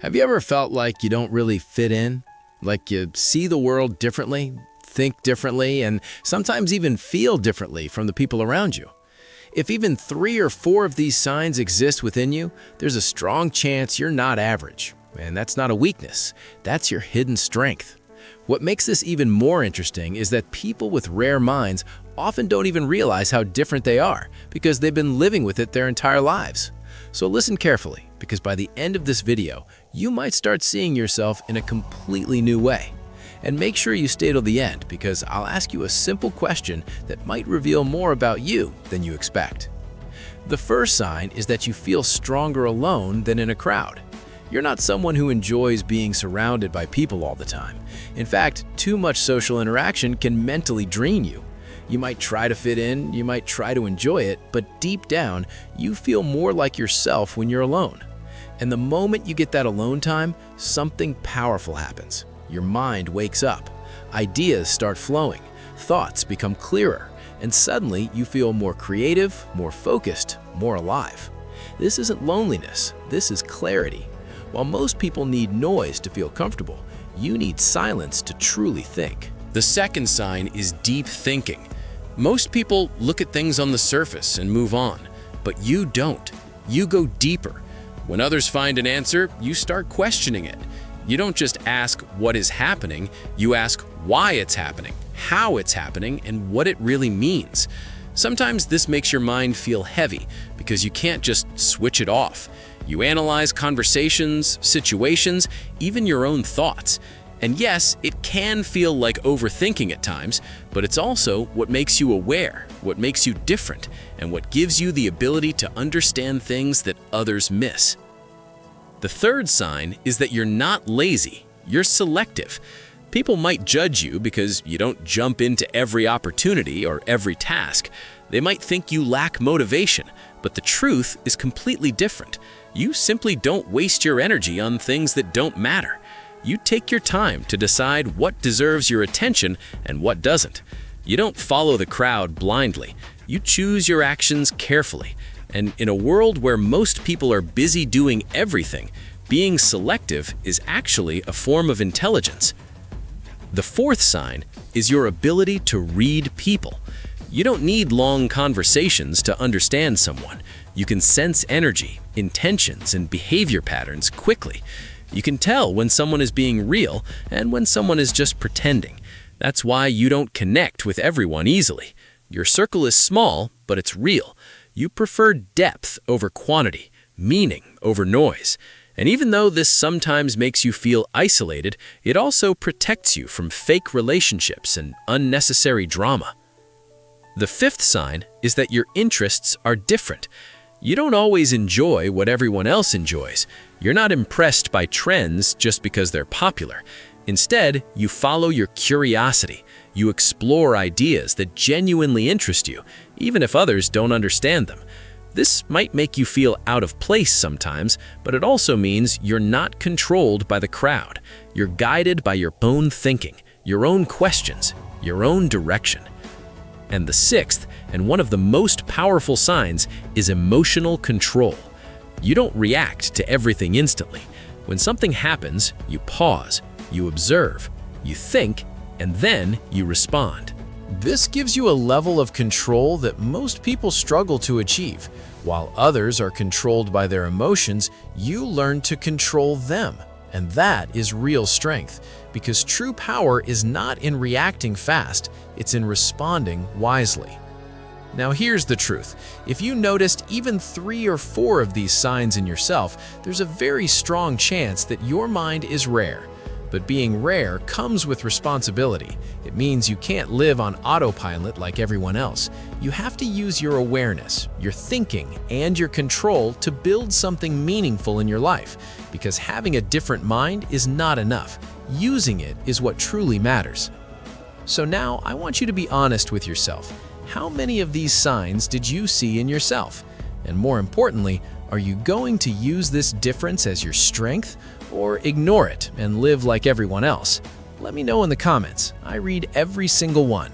Have you ever felt like you don't really fit in? Like you see the world differently, think differently, and sometimes even feel differently from the people around you? If even 3 or 4 of these signs exist within you, there's a strong chance you're not average. And that's not a weakness, that's your hidden strength. What makes this even more interesting is that people with rare minds often don't even realize how different they are because they've been living with it their entire lives. So listen carefully, because by the end of this video, you might start seeing yourself in a completely new way. And make sure you stay till the end, because I'll ask you a simple question that might reveal more about you than you expect. The first sign is that you feel stronger alone than in a crowd. You're not someone who enjoys being surrounded by people all the time. In fact, too much social interaction can mentally drain you. You might try to fit in, you might try to enjoy it, but deep down, you feel more like yourself when you're alone. And the moment you get that alone time, something powerful happens. Your mind wakes up, ideas start flowing, thoughts become clearer, and suddenly you feel more creative, more focused, more alive. This isn't loneliness, this is clarity. While most people need noise to feel comfortable, you need silence to truly think. The second sign is deep thinking. Most people look at things on the surface and move on, but you don't. You go deeper. When others find an answer, you start questioning it. You don't just ask what is happening, you ask why it's happening, how it's happening, and what it really means. Sometimes this makes your mind feel heavy because you can't just switch it off. You analyze conversations, situations, even your own thoughts. And yes, it can feel like overthinking at times, but it's also what makes you aware, what makes you different, and what gives you the ability to understand things that others miss. The third sign is that you're not lazy, you're selective. People might judge you because you don't jump into every opportunity or every task. They might think you lack motivation, but the truth is completely different. You simply don't waste your energy on things that don't matter. You take your time to decide what deserves your attention and what doesn't. You don't follow the crowd blindly. You choose your actions carefully. And in a world where most people are busy doing everything, being selective is actually a form of intelligence. The fourth sign is your ability to read people. You don't need long conversations to understand someone. You can sense energy, intentions, and behavior patterns quickly. You can tell when someone is being real and when someone is just pretending. That's why you don't connect with everyone easily. Your circle is small, but it's real. You prefer depth over quantity, meaning over noise. And even though this sometimes makes you feel isolated, it also protects you from fake relationships and unnecessary drama. The fifth sign is that your interests are different. You don't always enjoy what everyone else enjoys. You're not impressed by trends just because they're popular. Instead, you follow your curiosity. You explore ideas that genuinely interest you, even if others don't understand them. This might make you feel out of place sometimes, but it also means you're not controlled by the crowd. You're guided by your own thinking, your own questions, your own direction. And the sixth, and one of the most powerful signs, is emotional control. You don't react to everything instantly. When something happens, you pause, you observe, you think, and then you respond. This gives you a level of control that most people struggle to achieve. While others are controlled by their emotions, you learn to control them. And that is real strength, because true power is not in reacting fast, it's in responding wisely. Now here's the truth. If you noticed even 3 or 4 of these signs in yourself, there's a very strong chance that your mind is rare. But being rare comes with responsibility. It means you can't live on autopilot like everyone else. You have to use your awareness, your thinking, and your control to build something meaningful in your life. Because having a different mind is not enough. Using it is what truly matters. So now I want you to be honest with yourself. How many of these signs did you see in yourself? And more importantly, are you going to use this difference as your strength or ignore it and live like everyone else? Let me know in the comments. I read every single one.